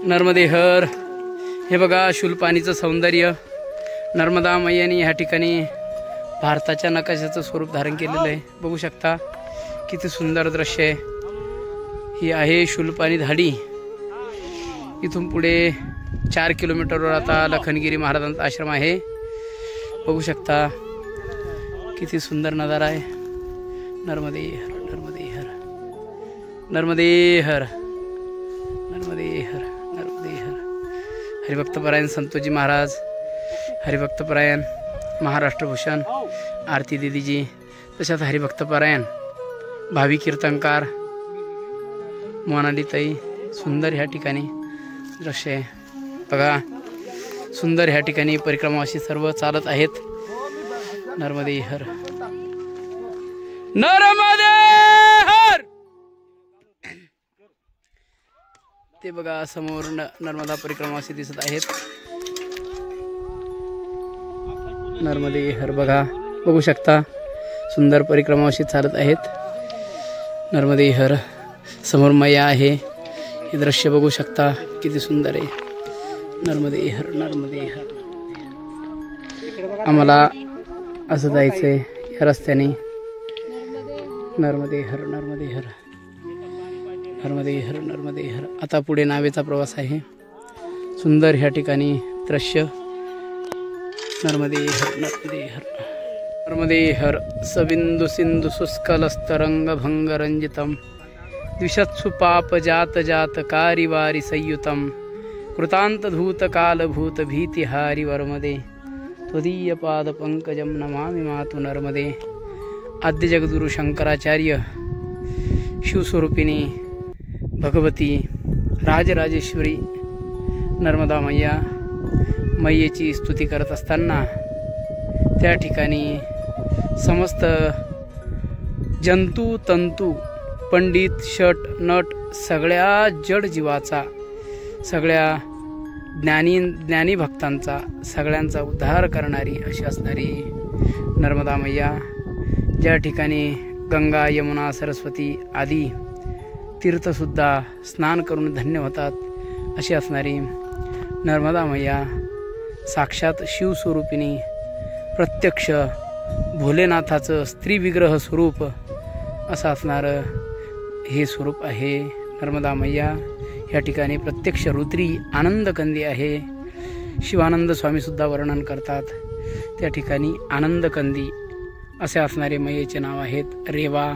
नर्मदे हर। हे बघा शूलपाणीचं सौंदर्य। नर्मदा मैयानी ह्या ठिकाणी भारताच्या नकाशाचं स्वरूप धारण केलेलं आहे। बघू शकता किती सुंदर दृश्य आहे। ही आहे शूलपाणी धाडी। इथून पुढे 4 किलोमीटरवर आता लखनगिरी महाराजांचा आश्रम आहे। बघू शकता किती सुंदर नजारा आहे। नर्मदे हर, नर्मदे हर, नर्मदे हर, नर्मदे हर, नर्मदे हर। हरिभक्तपरायण संतोजी महाराज, हरिभक्तपरायण महाराष्ट्र भूषण आरती दीदीजी, तशाच हरिभक्तपरायण भावी कीर्तनकार मोनालीताई। सुंदर ह्या ठिकाणी दृश्य आहे बघा। सुंदर ह्या ठिकाणी परिक्रमावासी सर्व चालत आहेत। नर्मदे हर, नर्मदे हर। ते बघा समोर नर्मदा परिक्रमावासी दिसत आहेत। नर्मदे हर बघा, बघू शकता सुंदर परिक्रमावासी चालत आहेत। नर्मदे हर। समोर मैया आहे। हे दृश्य बघू शकता किती सुंदर आहे। नर्मदे हर, नर्मदे हर। आम्हाला असं जायचंय या रस्त्याने। नर्मदे हर, नर्मदे हर, नर्मदे हर, नर्मदे हर। आता पुढे नावेचा प्रवास आहे। सुंदर ह्या ठिकाणी दृश्य। नर्मदे हर, नर्मदे हर, नर्मदे हर। सबिंदु सिंधु शुष्कलस्तरंग भंग रंजितम द्विषत्सु पाप जात जात कारिवारि संयुतम कृतांत धूत काल भूत भीतिहारि वर्मदे त्वदीय पाद पंकजम नमामि मातु नर्मदे। आद्य जगद्गुरु शंकराचार्य शिवस्वरूपिणी भगवती राजराजेश्वरी नर्मदा मैया मैयेची स्तुती करत असताना त्या ठिकाणी समस्त जंतू तंतू पंडित शट नट सगळ्या जड जीवाचा, सगळ्या ज्ञानी भक्तांचा, सगळ्यांचा उद्धार करणारी अशी असणारी नर्मदा मैया, ज्या ठिकाणी गंगा यमुना सरस्वती आदी तीर्थसुद्धा स्नान करून धन्य होतात अशी असणारी नर्मदा मैया साक्षात शिवस्वरूपिणी प्रत्यक्ष भोलेनाथाचं स्त्री विग्रह स्वरूप असं असणारं हे स्वरूप आहे नर्मदा मैया। या ठिकाणी प्रत्यक्ष रुद्री आनंदकंदी आहे। शिवानंद स्वामीसुद्धा वर्णन करतात। त्या ठिकाणी आनंदकंदी असे असणारे मैयेचे नाव आहेत। रेवा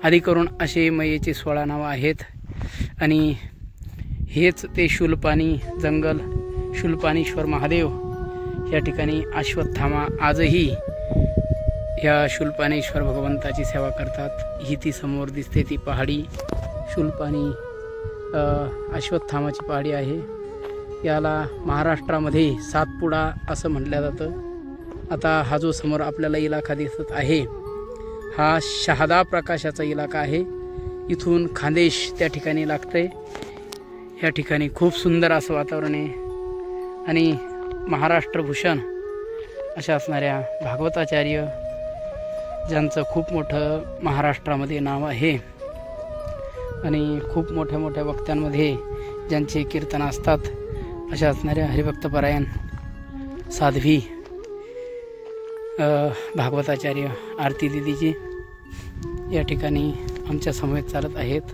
आदी करून असे मैयेचे 16 नावं आहेत। आणि हेच ते शूलपाणी जंगल, शूलपाणीश्वर महादेव या ठिकाणी अश्वत्थामा आजही ह्या शूलपाणेश्वर भगवंताची सेवा करतात। ही ती समोर दिसते ती पहाडी शूलपाणी अश्वत्थामाची पहाडी आहे। याला महाराष्ट्रामध्ये सातपुडा असं म्हटलं जातं। आता हा जो समोर आपल्याला इलाका दिसत आहे हा शहादा प्रकाशाचा इलाका आहे। इथून खानदेश त्या ठिकाणी लागतंय। या ठिकाणी खूप सुंदर असं वातावरण आहे। आणि महाराष्ट्र भूषण अशा असणाऱ्या भागवताचार्य ज्यांचं खूप मोठं महाराष्ट्रामध्ये नाव आहे आणि खूप मोठ्या मोठ्या वक्त्यांमध्ये ज्यांचे कीर्तन असतात अशा असणाऱ्या हरिभक्तपरायण साध्वी भागवताचार्य आरती दीदीजी या ठिकाणी आमच्या समवेत चालत आहेत।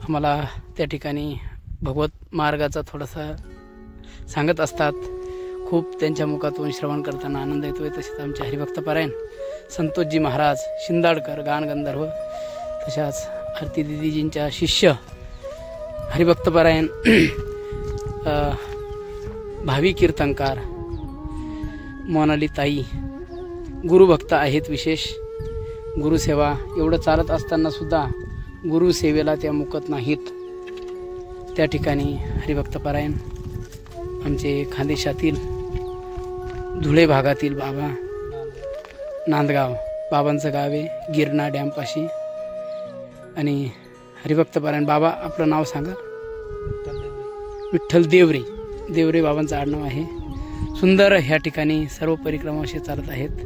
आम्हाला त्या ठिकाणी भगवत मार्गाचा थोडासा सांगत असतात। खूप त्यांच्या मुखातून श्रवण करताना आनंद येतोय। तसेच आमचे हरिभक्तपरायण संतोषजी महाराज शिंदाडकर गानगंधर्व, तशाच आरती दीदीजींच्या शिष्य हरिभक्तपरायण भावी कीर्तनकार मोनालीताई गुरुभक्त आहेत। विशेष गुरुसेवा एवढं चालत असताना सुद्धा गुरुसेवेला त्या मुकत नाहीत। त्या ठिकाणी हरिभक्तपरायण आमचे खानदेशातील धुळे भागातील बाबा नांदगाव बाबांचं गाव आहे गिरणा डॅमपाशी। आणि हरिभक्तपरायण बाबा आपलं नाव सांगा। विठ्ठल देवरे, देवरे बाबांचं आडनाव आहे। सुंदर ह्या ठिकाणी सर्व परिक्रमाशी चालत आहेत।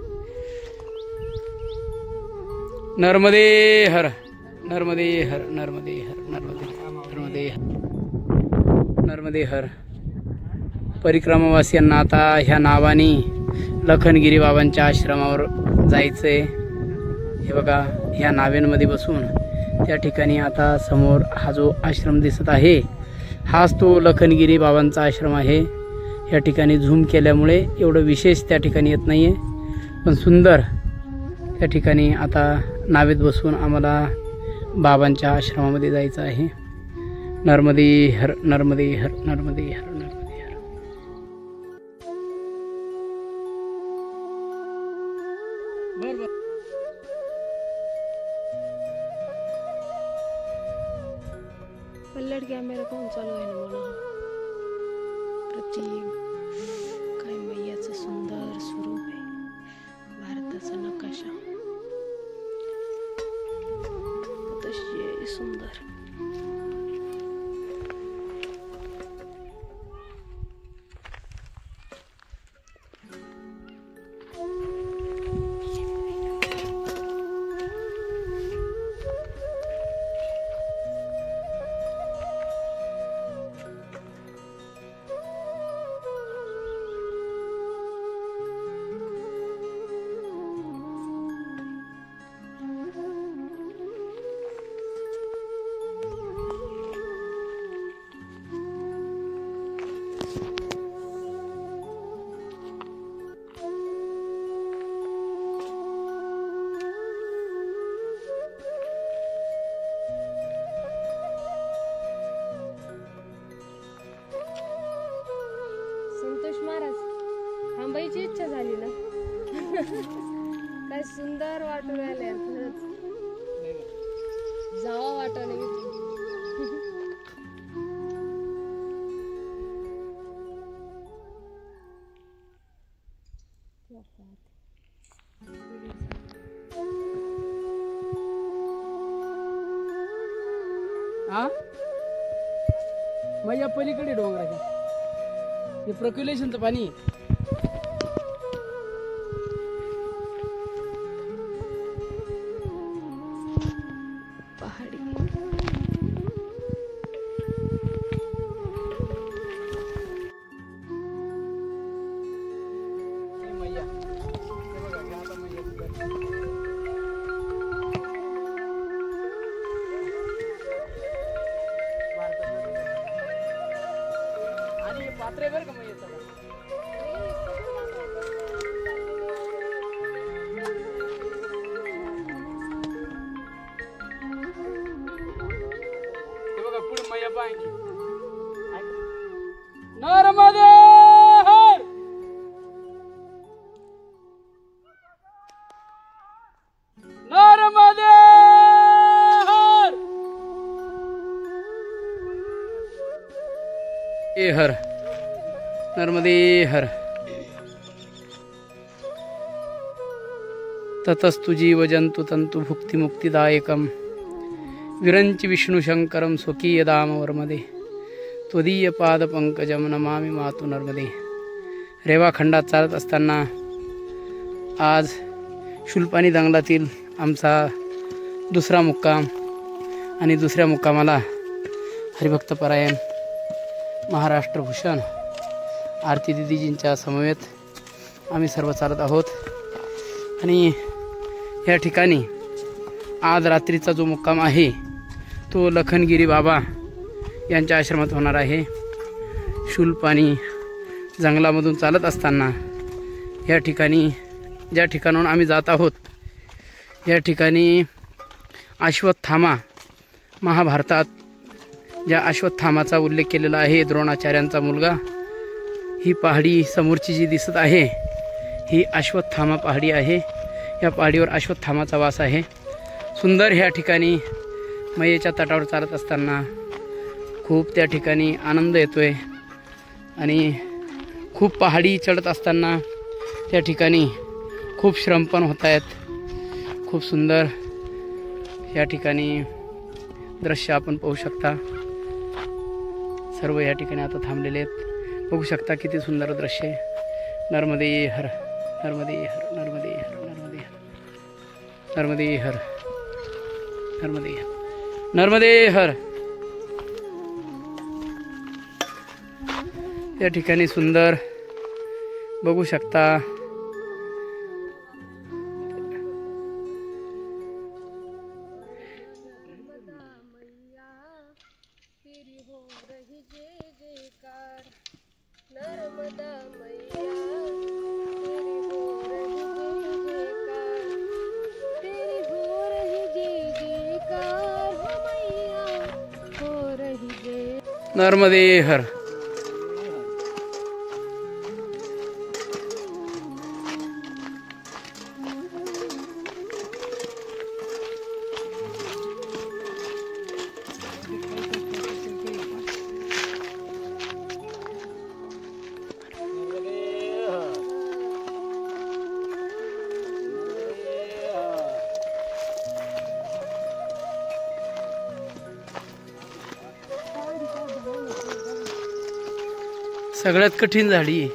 नर्मदे हर, नर्मदे हर, नर्मदे हर, नर्मदे हर, नर्मदे हर। नर्मदे हर. परिक्रमावासियांना आता ह्या नावाने लखनगिरी बाबांच्या आश्रमावर जायचंय. हे बघा, ह्या नाव्यांमध्ये बसून त्या ठिकाणी आता समोर हा जो आश्रम दिसत आहे हाच तो लखनगिरी बाबांचा आश्रम आहे. या ठिकाणी झूम केल्यामुळे एवढं विशेष त्या ठिकाणी येत नाही आहे, पण सुंदर त्या ठिकाणी आता नावेत बसून आम्हाला बाबांच्या आश्रमामध्ये जायचं आहे. नर्मदे हर, नर्मदे हर, नर्मदे हर, नर्मदे हर. पल्लड कॅमेरा कोण चालू आहे ना मला प्रतिम काय मैयाचं सुंदर स्वरूप आहे. भारताचा नकाशा अतिशय सुंदर. संतोष महाराज थांबायची इच्छा झाली ना. काय सुंदर वाटू राहिले खरंच. जावा वाटा नाही. हा माझ्या पलीकडे डोंगराच्या हे प्रक्युलेशनचं पाणी. पहाडी आणि पात्रे बरं का मैयाचं. नर्मदे हर. नर्मदे हर. ए हर, नर्मदे हर. ततस्तु जीवजंतु तंतु भुक्ति मुक्तिदायकम विरंच विष्णु शंकरम स्वकीय दाम वर्मदे त्वदीय पाद पंकजम नमामि मातु नर्मदे. रेवाखंडात चालत असताना आज शुलपाणी दंगलातील आमचा दुसरा मुक्काम आणि दुसऱ्या मुक्कामाला हरिभक्तपरायण महाराष्ट्रभूषण आरती दिदीजींच्या समवेत आम्ही सर्व चालत आहोत. आणि या ठिकाणी आज रात्रीचा जो मुक्काम आहे तो लखनगिरी बाबा यांच्या आश्रमात होणार आहे. शुलपाणी जंगलामधून चालत असताना या ठिकाणी ज्या ठिकाणाहून आम्ही जात आहोत या ठिकाणी अश्वत्थामा, महाभारतात ज्या अश्वत्थामाचा उल्लेख केलेला आहे, द्रोणाचार्यांचा मुलगा, ही पहाडी समोरची जी दिसत आहे ही अश्वत्थामा पहाडी आहे. या पहाडीवर अश्वत्थामाचा वास आहे. सुंदर ह्या ठिकाणी मैयेच्या तटावर चालत असताना खूप त्या ठिकाणी आनंद येतोय. आणि खूप पहाडी चढत असताना त्या ठिकाणी खूप श्रम पण होत आहेत. खूप सुंदर या ठिकाणी दृश्य आपण पाहू शकता. सर्व या ठिकाणी आता थांबलेले आहेत. बघू शकता किती सुंदर दृश्य आहे. नर्मदे हर, नर्मदे हर, नर्मदे हर, नर्मदे हर, नर्मदे हर, नर्मदे हर, नर्मदे हर. या ठिकाणी सुंदर बघू शकता. नर्मदे हर. सगळ्यात कठीण झाडी आहे,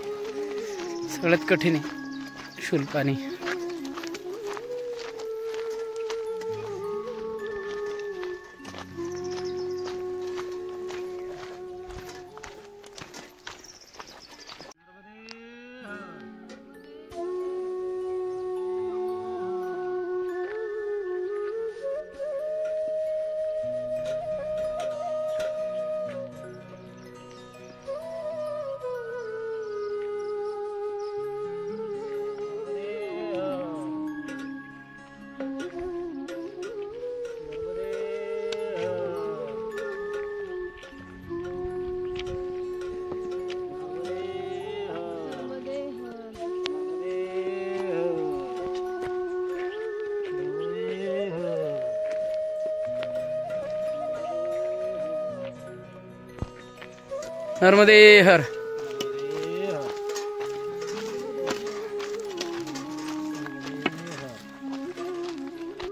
सगळ्यात कठीण आहे शूलपाणी. नर्मदे हर.